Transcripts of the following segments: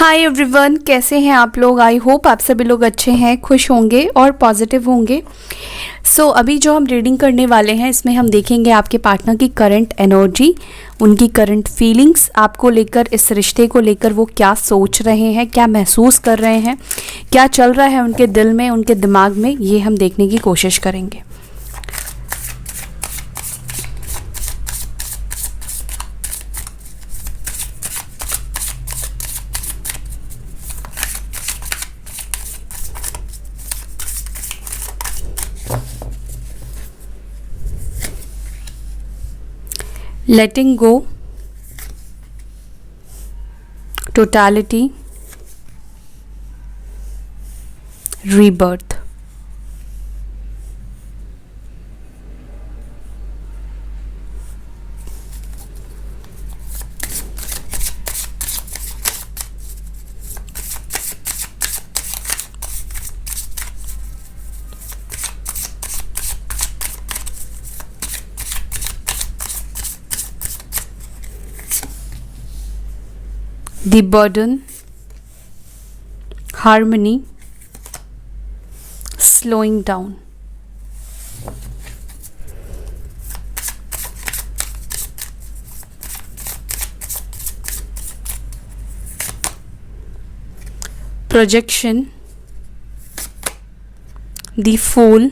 Hi everyone, कैसे हैं आप लोग। आई होप आप सभी लोग अच्छे हैं, खुश होंगे और पॉजिटिव होंगे। अभी जो हम रीडिंग करने वाले हैं इसमें हम देखेंगे आपके पार्टनर की करंट एनर्जी, उनकी करंट फीलिंग्स आपको लेकर, इस रिश्ते को लेकर वो क्या सोच रहे हैं, क्या महसूस कर रहे हैं, क्या चल रहा है उनके दिल में, उनके दिमाग में, ये हम देखने की कोशिश करेंगे। Letting go, totality, rebirth. The burden, harmony, slowing down. Projection, the fool,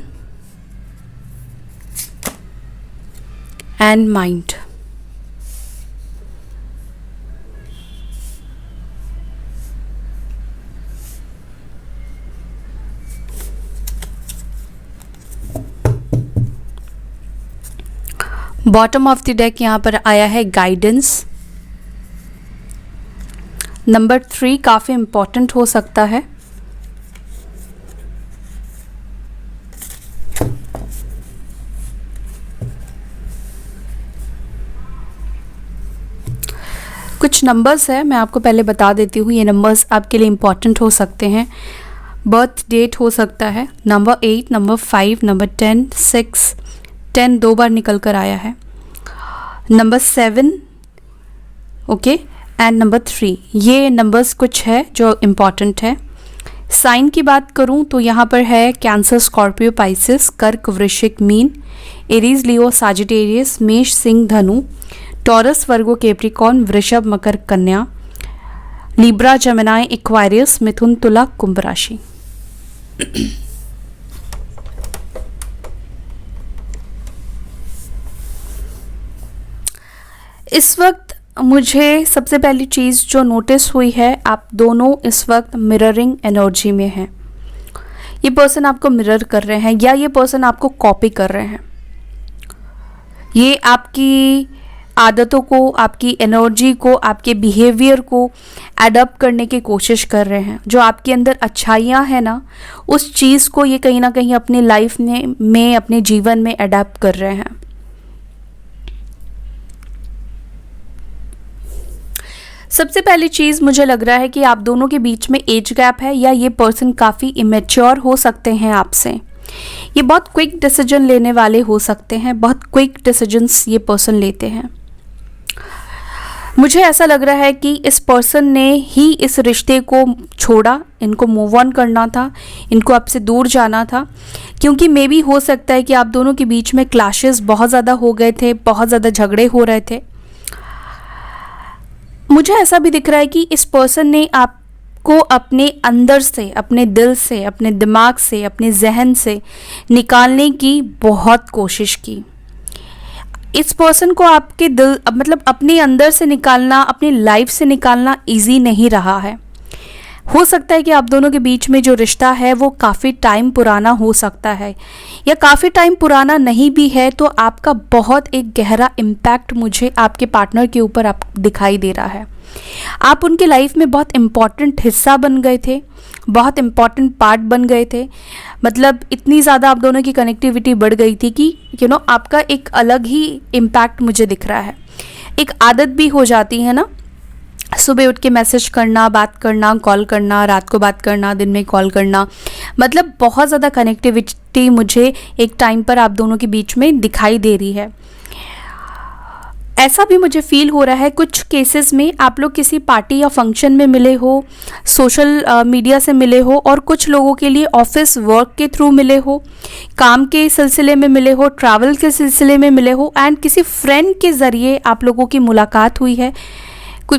and mind. Bottom of the deck यहाँ पर आया है गाइडेंस। नंबर 3 काफ़ी इम्पॉर्टेंट हो सकता है। कुछ नंबर्स है, मैं आपको पहले बता देती हूँ, ये नंबर्स आपके लिए इम्पॉर्टेंट हो सकते हैं। बर्थ डेट हो सकता है नंबर 8, नंबर 5, नंबर 10, 6, 10 2 बार निकल कर आया है, नंबर 7, ओके, एंड नंबर 3। ये नंबर्स कुछ है जो इम्पॉर्टेंट है। साइन की बात करूं तो यहाँ पर है कैंसर, स्कॉर्पियो, पाइसिस, कर्क, वृश्चिक, मीन, एरीज, लियो, साजिटेरियस, मेष, सिंह, धनु, टॉरस, वर्गो, कैप्रिकॉर्न, वृषभ, मकर, कन्या, लिब्रा, जेमिनी, एक्वारियस, मिथुन, तुला, कुंभ राशि। इस वक्त मुझे सबसे पहली चीज़ जो नोटिस हुई है, आप दोनों इस वक्त मिररिंग एनर्जी में हैं। ये पर्सन आपको मिरर कर रहे हैं या ये पर्सन आपको कॉपी कर रहे हैं। ये आपकी आदतों को, आपकी एनर्जी को, आपके बिहेवियर को एडप्ट करने की कोशिश कर रहे हैं। जो आपके अंदर अच्छाइयाँ हैं ना, उस चीज़ को ये कहीं ना कहीं अपनी लाइफ में अपने जीवन में एडप्ट कर रहे हैं। सबसे पहली चीज़ मुझे लग रहा है कि आप दोनों के बीच में एज गैप है या ये पर्सन काफ़ी इमेच्योर हो सकते हैं आपसे। ये बहुत क्विक डिसीजन लेने वाले हो सकते हैं, बहुत क्विक डिसीजंस ये पर्सन लेते हैं। मुझे ऐसा लग रहा है कि इस पर्सन ने ही इस रिश्ते को छोड़ा, इनको मूव ऑन करना था, इनको आपसे दूर जाना था, क्योंकि मे बी हो सकता है कि आप दोनों के बीच में क्लैशेस बहुत ज़्यादा हो गए थे, बहुत ज़्यादा झगड़े हो रहे थे। मुझे ऐसा भी दिख रहा है कि इस पर्सन ने आपको अपने अंदर से, अपने दिल से, अपने दिमाग से, अपने जहन से निकालने की बहुत कोशिश की। इस पर्सन को आपके दिल, मतलब अपने अंदर से निकालना, अपनी लाइफ से निकालना इजी नहीं रहा है। हो सकता है कि आप दोनों के बीच में जो रिश्ता है वो काफ़ी टाइम पुराना हो सकता है, या काफ़ी टाइम पुराना नहीं भी है तो आपका बहुत एक गहरा इम्पैक्ट मुझे आपके पार्टनर के ऊपर आप दिखाई दे रहा है। आप उनके लाइफ में बहुत इम्पॉर्टेंट हिस्सा बन गए थे, बहुत इम्पॉर्टेंट पार्ट बन गए थे। मतलब इतनी ज़्यादा आप दोनों की कनेक्टिविटी बढ़ गई थी कि आपका एक अलग ही इम्पैक्ट मुझे दिख रहा है। एक आदत भी हो जाती है ना, सुबह उठ के मैसेज करना, बात करना, कॉल करना, रात को बात करना, दिन में कॉल करना, मतलब बहुत ज़्यादा कनेक्टिविटी मुझे एक टाइम पर आप दोनों के बीच में दिखाई दे रही है। ऐसा भी मुझे फील हो रहा है कुछ केसेस में आप लोग किसी पार्टी या फंक्शन में मिले हो, सोशल मीडिया से मिले हो, और कुछ लोगों के लिए ऑफिस वर्क के थ्रू मिले हो, काम के सिलसिले में मिले हो, ट्रैवल के सिलसिले में मिले हो, एंड किसी फ्रेंड के ज़रिए आप लोगों की मुलाकात हुई है,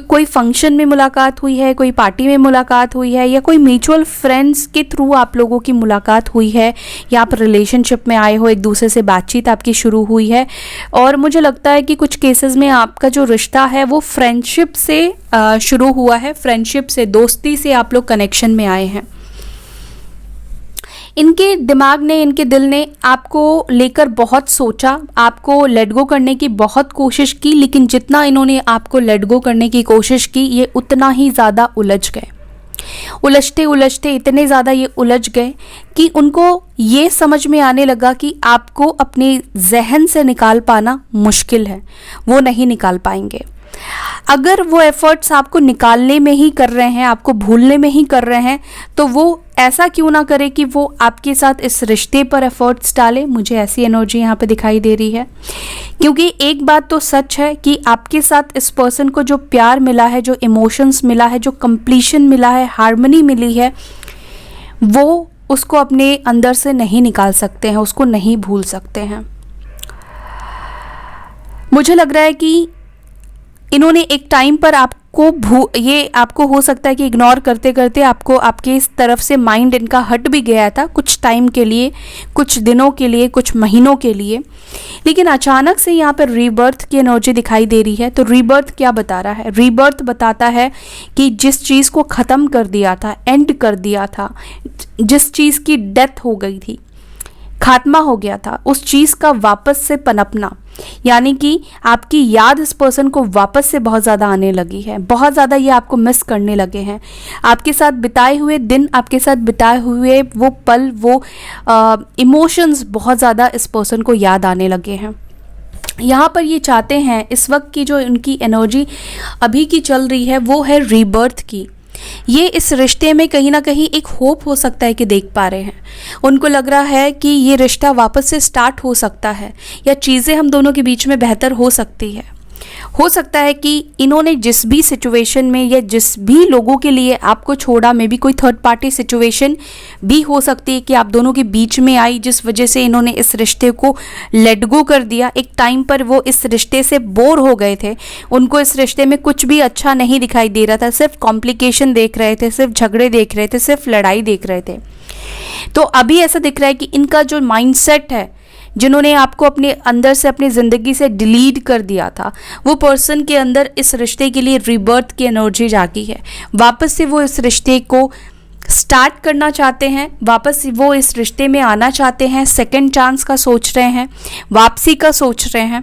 कोई फंक्शन में मुलाकात हुई है, कोई पार्टी में मुलाकात हुई है, या कोई म्यूचुअल फ्रेंड्स के थ्रू आप लोगों की मुलाकात हुई है, या आप रिलेशनशिप में आए हो, एक दूसरे से बातचीत आपकी शुरू हुई है। और मुझे लगता है कि कुछ केसेस में आपका जो रिश्ता है वो फ्रेंडशिप से शुरू हुआ है, फ्रेंडशिप से, दोस्ती से आप लोग कनेक्शन में आए हैं। इनके दिमाग ने, इनके दिल ने आपको लेकर बहुत सोचा, आपको लेट गो करने की बहुत कोशिश की, लेकिन जितना इन्होंने आपको लेट गो करने की कोशिश की ये उतना ही ज़्यादा उलझ गए। उलझते उलझते इतने ज़्यादा ये उलझ गए कि उनको ये समझ में आने लगा कि आपको अपने जहन से निकाल पाना मुश्किल है, वो नहीं निकाल पाएंगे। अगर वो एफर्ट्स आपको निकालने में ही कर रहे हैं, आपको भूलने में ही कर रहे हैं, तो वो ऐसा क्यों ना करे कि वो आपके साथ इस रिश्ते पर एफर्ट्स डाले। मुझे ऐसी एनर्जी यहाँ पे दिखाई दे रही है, क्योंकि एक बात तो सच है कि आपके साथ इस पर्सन को जो प्यार मिला है, जो इमोशंस मिला है, जो कंप्लीशन मिला है, हार्मनी मिली है, वो उसको अपने अंदर से नहीं निकाल सकते हैं, उसको नहीं भूल सकते हैं। मुझे लग रहा है कि इन्होंने एक टाइम पर ये आपको हो सकता है कि इग्नोर करते करते आपको आपके इस तरफ से माइंड इनका हट भी गया था कुछ टाइम के लिए, कुछ दिनों के लिए, कुछ महीनों के लिए, लेकिन अचानक से यहाँ पर रीबर्थ की एनर्जी दिखाई दे रही है। तो रीबर्थ क्या बता रहा है? रीबर्थ बताता है कि जिस चीज़ को ख़त्म कर दिया था, एंड कर दिया था, जिस चीज़ की डेथ हो गई थी, खात्मा हो गया था, उस चीज़ का वापस से पनपना, यानी कि आपकी याद इस पर्सन को वापस से बहुत ज़्यादा आने लगी है, बहुत ज़्यादा ये आपको मिस करने लगे हैं। आपके साथ बिताए हुए दिन, आपके साथ बिताए हुए वो पल, वो इमोशंस बहुत ज़्यादा इस पर्सन को याद आने लगे हैं। यहाँ पर ये चाहते हैं, इस वक्त की जो इनकी एनर्जी अभी की चल रही है वो है रीबर्थ की। ये इस रिश्ते में कहीं ना कहीं एक होप हो सकता है कि देख पा रहे हैं। उनको लग रहा है कि ये रिश्ता वापस से स्टार्ट हो सकता है, या चीज़ें हम दोनों के बीच में बेहतर हो सकती है। हो सकता है कि इन्होंने जिस भी सिचुएशन में या जिस भी लोगों के लिए आपको छोड़ा, मे बी कोई थर्ड पार्टी सिचुएशन भी हो सकती है कि आप दोनों के बीच में आई, जिस वजह से इन्होंने इस रिश्ते को लेट गो कर दिया। एक टाइम पर वो इस रिश्ते से बोर हो गए थे, उनको इस रिश्ते में कुछ भी अच्छा नहीं दिखाई दे रहा था, सिर्फ कॉम्प्लिकेशन देख रहे थे, सिर्फ झगड़े देख रहे थे, सिर्फ लड़ाई देख रहे थे। तो अभी ऐसा दिख रहा है कि इनका जो माइंडसेट है, जिन्होंने आपको अपने अंदर से, अपनी ज़िंदगी से डिलीट कर दिया था, वो पर्सन के अंदर इस रिश्ते के लिए रीबर्थ की एनर्जी जागी है। वापस से वो इस रिश्ते को स्टार्ट करना चाहते हैं, वापस वो इस रिश्ते में आना चाहते हैं, सेकंड चांस का सोच रहे हैं, वापसी का सोच रहे हैं,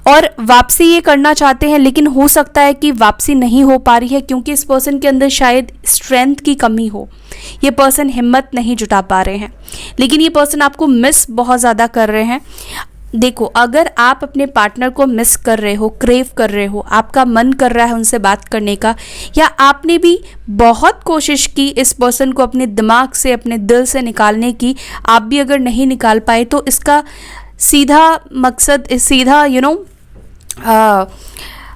और वापसी ये करना चाहते हैं। लेकिन हो सकता है कि वापसी नहीं हो पा रही है, क्योंकि इस पर्सन के अंदर शायद स्ट्रेंथ की कमी हो, ये पर्सन हिम्मत नहीं जुटा पा रहे हैं। लेकिन ये पर्सन आपको मिस बहुत ज़्यादा कर रहे हैं। देखो, अगर आप अपने पार्टनर को मिस कर रहे हो, क्रेव कर रहे हो, आपका मन कर रहा है उनसे बात करने का, या आपने भी बहुत कोशिश की इस पर्सन को अपने दिमाग से, अपने दिल से निकालने की, आप भी अगर नहीं निकाल पाए, तो इसका सीधा मकसद, सीधा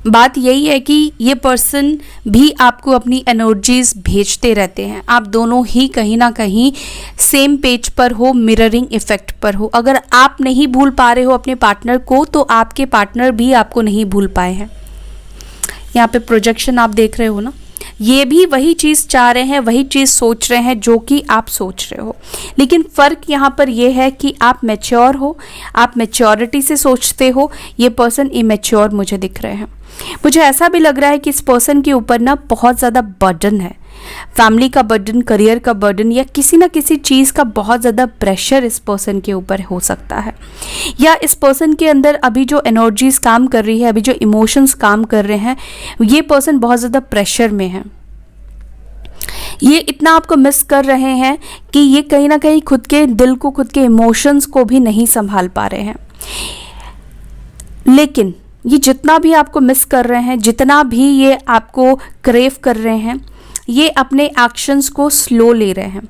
बात यही है कि ये पर्सन भी आपको अपनी एनर्जीज भेजते रहते हैं। आप दोनों ही कहीं ना कहीं सेम पेज पर हो, मिररिंग इफेक्ट पर हो। अगर आप नहीं भूल पा रहे हो अपने पार्टनर को, तो आपके पार्टनर भी आपको नहीं भूल पाए हैं। यहाँ पे प्रोजेक्शन आप देख रहे हो ना, ये भी वही चीज़ चाह रहे हैं, वही चीज़ सोच रहे हैं जो कि आप सोच रहे हो। लेकिन फ़र्क यहाँ पर यह है कि आप मैच्योर हो, आप मैच्योरिटी से सोचते हो, ये पर्सन इमैच्योर मुझे दिख रहे हैं। मुझे ऐसा भी लग रहा है कि इस पर्सन के ऊपर ना बहुत ज़्यादा बर्डन है, फैमिली का बर्डन, करियर का बर्डन, या किसी ना किसी चीज़ का बहुत ज़्यादा प्रेशर इस पर्सन के ऊपर हो सकता है। या इस पर्सन के अंदर अभी जो एनर्जीज काम कर रही है, अभी जो इमोशंस काम कर रहे हैं, ये पर्सन बहुत ज़्यादा प्रेशर में है। ये इतना आपको मिस कर रहे हैं कि ये कहीं ना कहीं खुद के दिल को, खुद के इमोशंस को भी नहीं संभाल पा रहे हैं। लेकिन ये जितना भी आपको मिस कर रहे हैं, जितना भी ये आपको क्रेव कर रहे हैं, ये अपने एक्शंस को स्लो ले रहे हैं।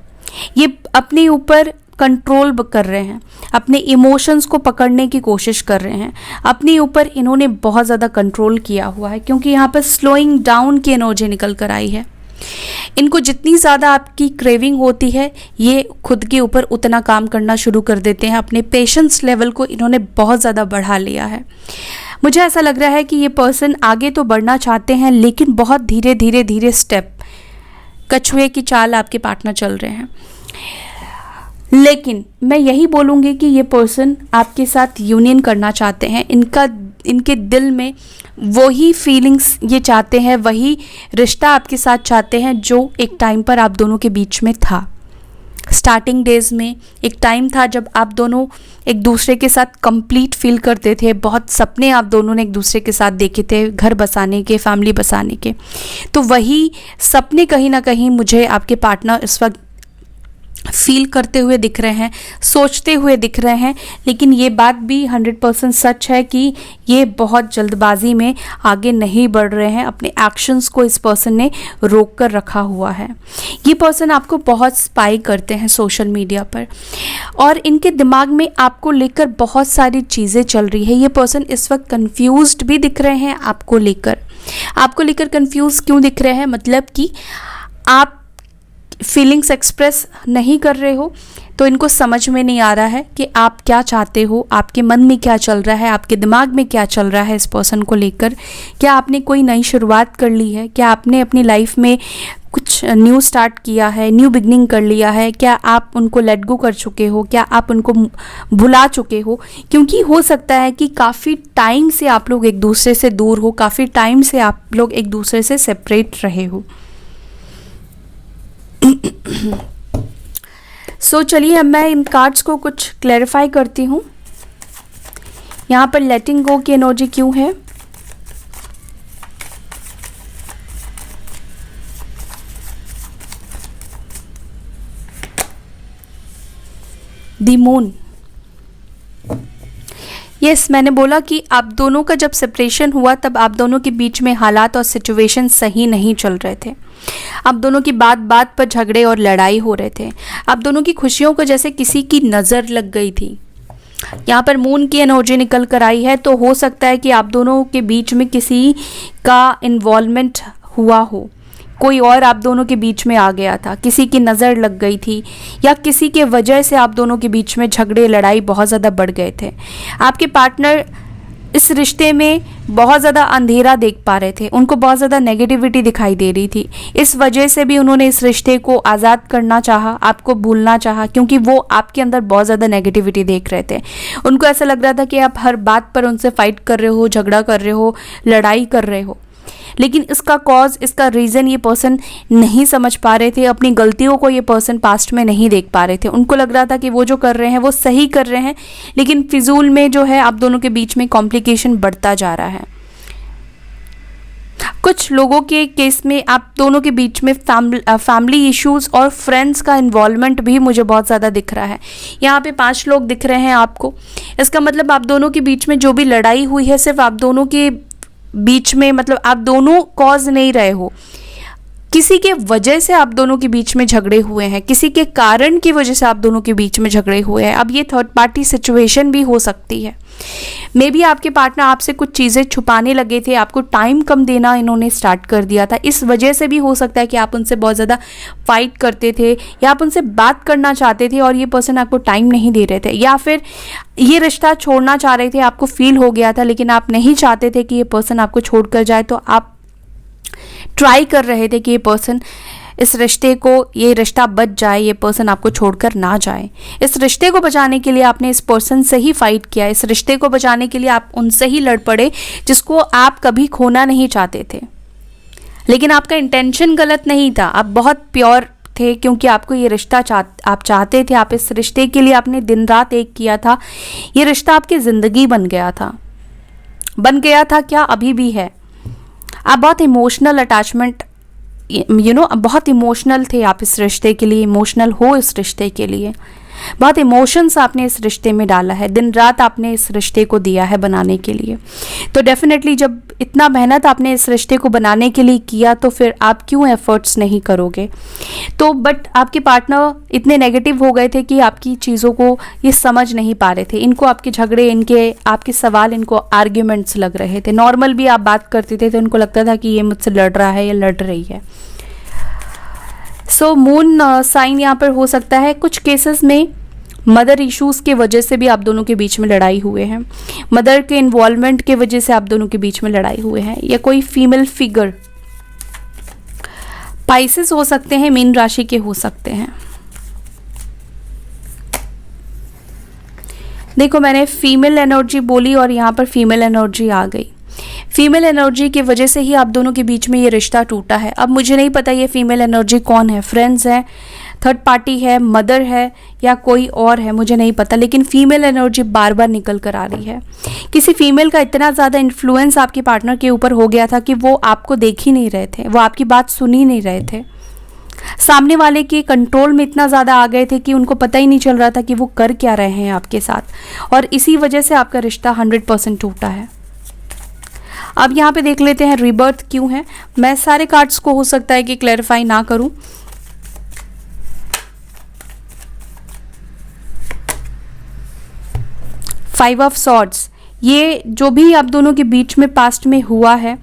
ये अपने ऊपर कंट्रोल कर रहे हैं, अपने इमोशंस को पकड़ने की कोशिश कर रहे हैं, अपने ऊपर इन्होंने बहुत ज़्यादा कंट्रोल किया हुआ है, क्योंकि यहाँ पर स्लोइंग डाउन की एनर्जी निकल कर आई है। इनको जितनी ज़्यादा आपकी क्रेविंग होती है, ये खुद के ऊपर उतना काम करना शुरू कर देते हैं। अपने पेशेंस लेवल को इन्होंने बहुत ज़्यादा बढ़ा लिया है। मुझे ऐसा लग रहा है कि ये पर्सन आगे तो बढ़ना चाहते हैं, लेकिन बहुत धीरे धीरे धीरे स्टेप, कछुए की चाल आपके पार्टनर चल रहे हैं। लेकिन मैं यही बोलूँगी कि ये पर्सन आपके साथ यूनियन करना चाहते हैं। इनके दिल में वही फीलिंग्स ये चाहते हैं, वही रिश्ता आपके साथ चाहते हैं जो एक टाइम पर आप दोनों के बीच में था। स्टार्टिंग डेज में एक टाइम था जब आप दोनों एक दूसरे के साथ कंप्लीट फील करते थे। बहुत सपने आप दोनों ने एक दूसरे के साथ देखे थे, घर बसाने के, फैमिली बसाने के। तो वही सपने कहीं ना कहीं मुझे आपके पार्टनर इस वक्त फील करते हुए दिख रहे हैं, सोचते हुए दिख रहे हैं। लेकिन ये बात भी 100% सच है कि ये बहुत जल्दबाजी में आगे नहीं बढ़ रहे हैं। अपने एक्शंस को इस पर्सन ने रोक कर रखा हुआ है। ये पर्सन आपको बहुत स्पाई करते हैं सोशल मीडिया पर, और इनके दिमाग में आपको लेकर बहुत सारी चीज़ें चल रही है। ये पर्सन इस वक्त कंफ्यूज्ड भी दिख रहे हैं आपको लेकर कंफ्यूज क्यों दिख रहे हैं? मतलब कि आप फीलिंग्स एक्सप्रेस नहीं कर रहे हो, तो इनको समझ में नहीं आ रहा है कि आप क्या चाहते हो, आपके मन में क्या चल रहा है, आपके दिमाग में क्या चल रहा है इस पर्सन को लेकर। क्या आपने कोई नई शुरुआत कर ली है? क्या आपने अपनी लाइफ में कुछ न्यू स्टार्ट किया है, न्यू बिगनिंग कर लिया है? क्या आप उनको लेट गो कर चुके हो? क्या आप उनको भुला चुके हो? क्योंकि हो सकता है कि काफ़ी टाइम से आप लोग एक दूसरे से दूर हो, काफ़ी टाइम से आप लोग एक दूसरे से सेपरेट रहे हो। चलिए अब मैं इन कार्ड्स को कुछ क्लैरिफाई करती हूँ। यहाँ पर लेटिंग गो की एनर्जी क्यों है? The moon. यस, मैंने बोला कि आप दोनों का जब सेपरेशन हुआ तब आप दोनों के बीच में हालात और सिचुएशन सही नहीं चल रहे थे। आप दोनों की बात बात पर झगड़े और लड़ाई हो रहे थे। आप दोनों की खुशियों को जैसे किसी की नज़र लग गई थी। यहाँ पर मून की एनर्जी निकल कर आई है, तो हो सकता है कि आप दोनों के बीच में किसी का इन्वॉल्वमेंट हुआ हो, कोई और आप दोनों के बीच में आ गया था, किसी की नज़र लग गई थी, या किसी के वजह से आप दोनों के बीच में झगड़े लड़ाई बहुत ज़्यादा बढ़ गए थे। आपके पार्टनर इस रिश्ते में बहुत ज़्यादा अंधेरा देख पा रहे थे, उनको बहुत ज़्यादा नेगेटिविटी दिखाई दे रही थी। इस वजह से भी उन्होंने इस रिश्ते को आज़ाद करना चाहा, आपको भूलना चाहा, क्योंकि वो आपके अंदर बहुत ज़्यादा नेगेटिविटी देख रहे थे। उनको ऐसा लग रहा था कि आप हर बात पर उनसे फाइट कर रहे हो, झगड़ा कर रहे हो, लड़ाई कर रहे हो। लेकिन इसका कॉज, इसका रीज़न ये पर्सन नहीं समझ पा रहे थे। अपनी गलतियों को ये पर्सन पास्ट में नहीं देख पा रहे थे। उनको लग रहा था कि वो जो कर रहे हैं वो सही कर रहे हैं, लेकिन फिजूल में जो है आप दोनों के बीच में कॉम्प्लिकेशन बढ़ता जा रहा है। कुछ लोगों के केस में आप दोनों के बीच में फैमिली इश्यूज और फ्रेंड्स का इन्वॉल्वमेंट भी मुझे बहुत ज़्यादा दिख रहा है। यहाँ पे 5 लोग दिख रहे हैं आपको। इसका मतलब आप दोनों के बीच में जो भी लड़ाई हुई है, सिर्फ आप दोनों के बीच में, मतलब आप दोनों कॉज नहीं रहे हो, किसी के वजह से आप दोनों के बीच में झगड़े हुए हैं, किसी के कारण की वजह से आप दोनों के बीच में झगड़े हुए हैं। अब ये थर्ड पार्टी सिचुएशन भी हो सकती है। मे बी आपके पार्टनर आपसे कुछ चीज़ें छुपाने लगे थे, आपको टाइम कम देना इन्होंने स्टार्ट कर दिया था। इस वजह से भी हो सकता है कि आप उनसे बहुत ज़्यादा फाइट करते थे, या आप उनसे बात करना चाहते थे और ये पर्सन आपको टाइम नहीं दे रहे थे, या फिर ये रिश्ता छोड़ना चाह रहे थे, आपको फील हो गया था, लेकिन आप नहीं चाहते थे कि ये पर्सन आपको छोड़ कर जाए, तो आप ट्राई कर रहे थे कि ये पर्सन, इस रिश्ते को, ये रिश्ता बच जाए, ये पर्सन आपको छोड़कर ना जाए। इस रिश्ते को बचाने के लिए आपने इस पर्सन से ही फाइट किया। इस रिश्ते को बचाने के लिए आप उनसे ही लड़ पड़े जिसको आप कभी खोना नहीं चाहते थे। लेकिन आपका इंटेंशन गलत नहीं था, आप बहुत प्योर थे, क्योंकि आपको ये रिश्ता आप चाहते थे। आप इस रिश्ते के लिए आपने दिन रात एक किया था। ये रिश्ता आपकी ज़िंदगी बन गया था क्या, अभी भी है। आप बहुत इमोशनल अटैचमेंट, बहुत इमोशनल थे आप इस रिश्ते के लिए, इमोशनल हो इस रिश्ते के लिए। बहुत इमोशंस आपने इस रिश्ते में डाला है, दिन रात आपने इस रिश्ते को दिया है बनाने के लिए। तो डेफिनेटली जब इतना मेहनत आपने इस रिश्ते को बनाने के लिए किया तो फिर आप क्यों एफर्ट्स नहीं करोगे। तो बट आपके पार्टनर इतने नेगेटिव हो गए थे कि आपकी चीज़ों को ये समझ नहीं पा रहे थे। इनको आपके झगड़े, इनके आपके सवाल इनको आर्ग्यूमेंट्स लग रहे थे। नॉर्मल भी आप बात करते थे तो उनको लगता था कि ये मुझसे लड़ रहा है या लड़ रही है। सो मून साइन यहाँ पर हो सकता है। कुछ केसेस में मदर इश्यूज़ के वजह से भी आप दोनों के बीच में लड़ाई हुए हैं, मदर के इन्वॉल्वमेंट के वजह से आप दोनों के बीच में लड़ाई हुए हैं, या कोई फीमेल फिगर पाइसेस हो सकते हैं, मीन राशि के हो सकते हैं। देखो मैंने फीमेल एनर्जी बोली और यहाँ पर फीमेल एनर्जी आ गई। फीमेल एनर्जी की वजह से ही आप दोनों के बीच में ये रिश्ता टूटा है। अब मुझे नहीं पता ये फीमेल एनर्जी कौन है, फ्रेंड्स है, थर्ड पार्टी है, मदर है या कोई और है, मुझे नहीं पता, लेकिन फीमेल एनर्जी बार बार निकल कर आ रही है। किसी फीमेल का इतना ज़्यादा इन्फ्लुएंस आपके पार्टनर के ऊपर हो गया था कि वो आपको देख ही नहीं रहे थे, वो आपकी बात सुन ही नहीं रहे थे, सामने वाले के कंट्रोल में इतना ज़्यादा आ गए थे कि उनको पता ही नहीं चल रहा था कि वो कर क्या रहे हैं आपके साथ, और इसी वजह से आपका रिश्ता 100% टूटा है। अब यहाँ पे देख लेते हैं रीबर्थ क्यों है। मैं सारे कार्ड्स को हो सकता है कि क्लैरिफाई ना करूं। फाइव ऑफ सॉर्ड्स, ये जो भी आप दोनों के बीच में पास्ट में हुआ है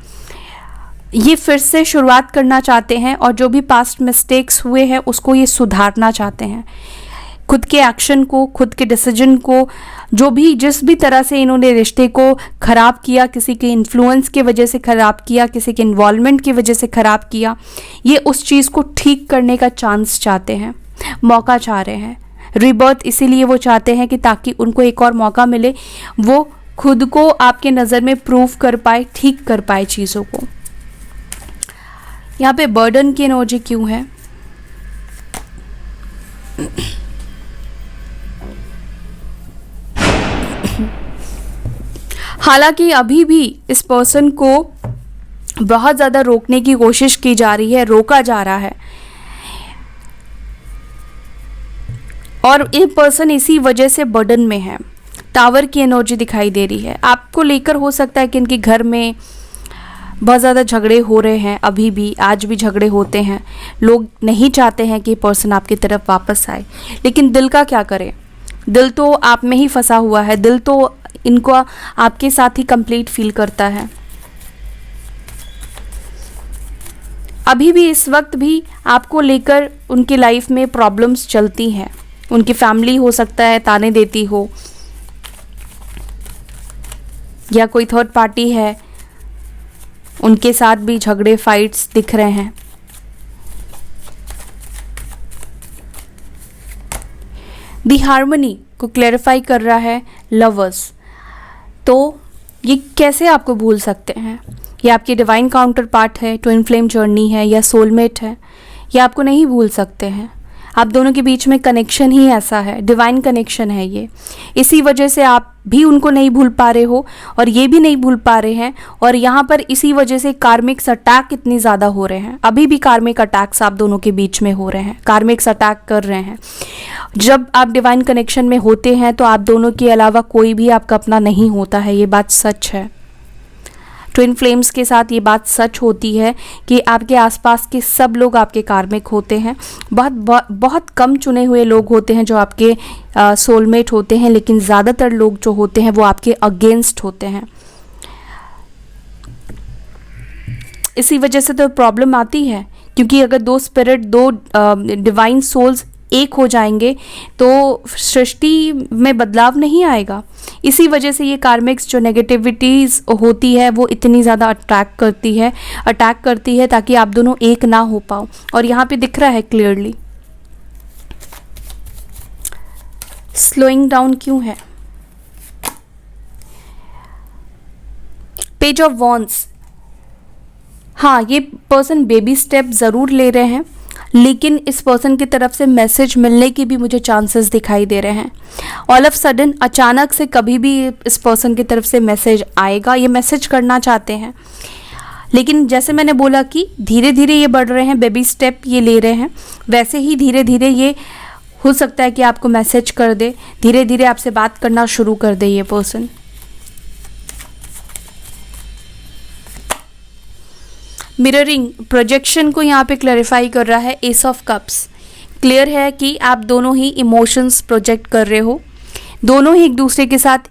ये फिर से शुरुआत करना चाहते हैं, और जो भी पास्ट मिस्टेक्स हुए हैं उसको ये सुधारना चाहते हैं। खुद के एक्शन को, खुद के डिसीजन को, जो भी जिस भी तरह से इन्होंने रिश्ते को ख़राब किया, किसी के इन्फ्लुएंस की वजह से ख़राब किया, किसी के इन्वॉल्वमेंट की वजह से ख़राब किया, ये उस चीज़ को ठीक करने का चांस चाहते हैं, मौका चाह रहे हैं। रीबर्थ इसीलिए वो चाहते हैं कि ताकि उनको एक और मौका मिले, वो खुद को आपके नज़र में प्रूव कर पाए, ठीक कर पाए चीज़ों को। यहाँ पे बर्डन की एनर्जी क्यों है? हालांकि अभी भी इस पर्सन को बहुत ज़्यादा रोकने की कोशिश की जा रही है, रोका जा रहा है, और ये पर्सन इसी वजह से बर्डन में है। टावर की एनर्जी दिखाई दे रही है। आपको लेकर हो सकता है कि इनके घर में बहुत ज़्यादा झगड़े हो रहे हैं, अभी भी, आज भी झगड़े होते हैं। लोग नहीं चाहते हैं कि पर्सन आपकी तरफ वापस आए, लेकिन दिल का क्या करें, दिल तो आप में ही फंसा हुआ है, दिल तो इनको आपके साथ ही कंप्लीट फील करता है। अभी भी इस वक्त भी आपको लेकर उनकी लाइफ में प्रॉब्लम्स चलती हैं। उनकी फैमिली हो सकता है ताने देती हो, या कोई थर्ड पार्टी है, उनके साथ भी झगड़े, फाइट्स दिख रहे हैं। दी हार्मनी को क्लैरिफाई कर रहा है लवर्स। तो ये कैसे आपको भूल सकते हैं? ये आपके डिवाइन काउंटर पार्ट है, ट्विन फ्लेम जर्नी है, या सोलमेट है, ये आपको नहीं भूल सकते हैं। आप दोनों के बीच में कनेक्शन ही ऐसा है, डिवाइन कनेक्शन है ये। इसी वजह से आप भी उनको नहीं भूल पा रहे हो और ये भी नहीं भूल पा रहे हैं, और यहाँ पर इसी वजह से कार्मिक्स अटैक इतनी ज़्यादा हो रहे हैं। अभी भी कार्मिक अटैक्स आप दोनों के बीच में हो रहे हैं, कार्मिक्स अटैक कर रहे हैं। जब आप डिवाइन कनेक्शन में होते हैं तो आप दोनों के अलावा कोई भी आपका अपना नहीं होता है, ये बात सच है। ट्विन फ्लेम्स के साथ ये बात सच होती है कि आपके आसपास के सब लोग आपके कार्मिक होते हैं। बहुत कम चुने हुए लोग होते हैं जो आपके सोलमेट होते हैं, लेकिन ज़्यादातर लोग जो होते हैं वो आपके अगेंस्ट होते हैं। इसी वजह से तो प्रॉब्लम आती है, क्योंकि अगर दो स्पिरिट, दो डिवाइन सोल्स एक हो जाएंगे तो सृष्टि में बदलाव नहीं आएगा। इसी वजह से ये कार्मिक्स जो नेगेटिविटीज़ होती है वो इतनी ज़्यादा अटैक करती है ताकि आप दोनों एक ना हो पाओ। और यहाँ पे दिख रहा है क्लियरली। स्लोइंग डाउन क्यों है? Page of wands. हाँ, ये पर्सन बेबी स्टेप ज़रूर ले रहे हैं, लेकिन इस पर्सन की तरफ से मैसेज मिलने की भी मुझे चांसेस दिखाई दे रहे हैं। ऑल ऑफ सडन अचानक से कभी भी इस पर्सन की तरफ से मैसेज आएगा, ये मैसेज करना चाहते हैं। लेकिन जैसे मैंने बोला कि धीरे धीरे ये बढ़ रहे हैं, बेबी स्टेप ये ले रहे हैं, वैसे ही धीरे धीरे ये हो सकता है कि आपको मैसेज कर दे, धीरे धीरे आपसे बात करना शुरू कर दे ये पर्सन। मिररिंग प्रोजेक्शन को यहाँ पे क्लैरिफाई कर रहा है एस ऑफ कप्स। क्लियर है कि आप दोनों ही इमोशंस प्रोजेक्ट कर रहे हो, दोनों ही एक दूसरे के साथ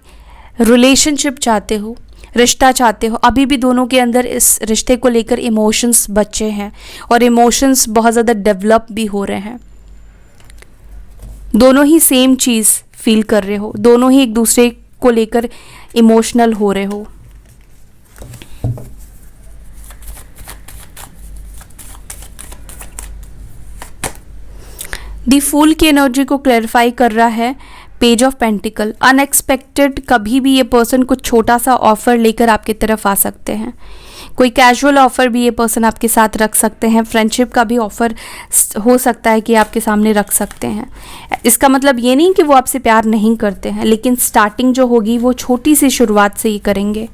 रिलेशनशिप चाहते हो, रिश्ता चाहते हो। अभी भी दोनों के अंदर इस रिश्ते को लेकर इमोशंस बचे हैं और इमोशंस बहुत ज़्यादा डेवलप भी हो रहे हैं। दोनों ही सेम चीज़ फील कर रहे हो, दोनों ही एक दूसरे को लेकर इमोशनल हो रहे हो। दी फूल की एनर्जी को क्लैरिफाई कर रहा है पेज ऑफ पेंटिकल। अनएक्सपेक्टेड कभी भी ये पर्सन कुछ छोटा सा ऑफर लेकर आपकी तरफ आ सकते हैं। कोई कैजुअल ऑफर भी ये पर्सन आपके साथ रख सकते हैं, फ्रेंडशिप का भी ऑफर हो सकता है कि आपके सामने रख सकते हैं। इसका मतलब ये नहीं कि वो आपसे प्यार नहीं करते हैं, लेकिन स्टार्टिंग जो होगी वो छोटी सी शुरुआत से ही करेंगे।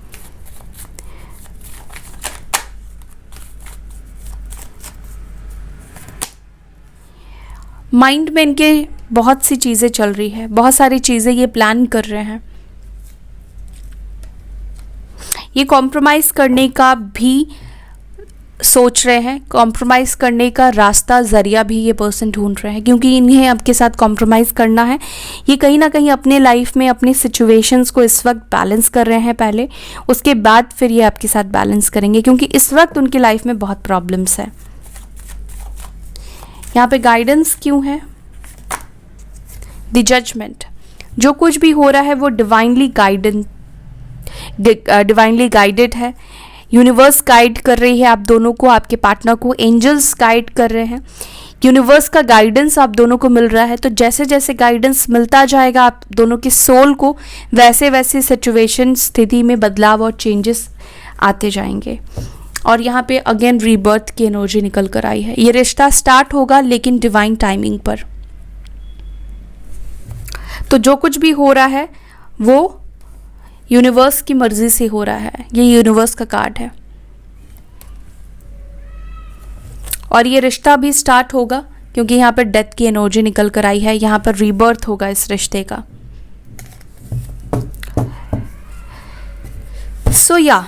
माइंड में इनके बहुत सी चीज़ें चल रही है, बहुत सारी चीज़ें ये प्लान कर रहे हैं। ये कॉम्प्रोमाइज़ करने का भी सोच रहे हैं, कॉम्प्रोमाइज़ करने का रास्ता ज़रिया भी ये पर्सन ढूंढ रहे हैं, क्योंकि इन्हें आपके साथ कॉम्प्रोमाइज़ करना है। ये कहीं ना कहीं अपने लाइफ में अपनी सिचुएशंस को इस वक्त बैलेंस कर रहे हैं पहले, उसके बाद फिर ये आपके साथ बैलेंस करेंगे, क्योंकि इस वक्त उनकी लाइफ में बहुत प्रॉब्लम्स है। यहाँ पे गाइडेंस क्यों है? The judgement. जो कुछ भी हो रहा है वो डिवाइनली गाइडेड है। यूनिवर्स गाइड कर रही है आप दोनों को, आपके पार्टनर को। एंजल्स गाइड कर रहे हैं। यूनिवर्स का गाइडेंस आप दोनों को मिल रहा है। तो जैसे जैसे गाइडेंस मिलता जाएगा आप दोनों की सोल को, वैसे वैसे सिचुएशन, स्थिति में बदलाव और चेंजेस आते जाएंगे। और यहाँ पे अगेन रीबर्थ की एनर्जी निकल कर आई है। ये रिश्ता स्टार्ट होगा लेकिन डिवाइन टाइमिंग पर। तो जो कुछ भी हो रहा है वो यूनिवर्स की मर्जी से हो रहा है। ये यूनिवर्स का कार्ड है। और ये रिश्ता भी स्टार्ट होगा क्योंकि यहाँ पर डेथ की एनर्जी निकल कर आई है। यहाँ पर रीबर्थ होगा इस रिश्ते का। सो या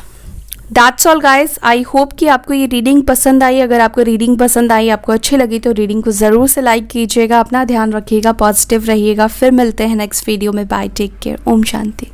that's all guys. I hope कि आपको ये रीडिंग पसंद आई। अगर आपको रीडिंग पसंद आई, आपको अच्छी लगी, तो रीडिंग को ज़रूर से लाइक कीजिएगा। अपना ध्यान रखिएगा, पॉजिटिव रहिएगा। फिर मिलते हैं नेक्स्ट वीडियो में। Bye, take care, Om Shanti.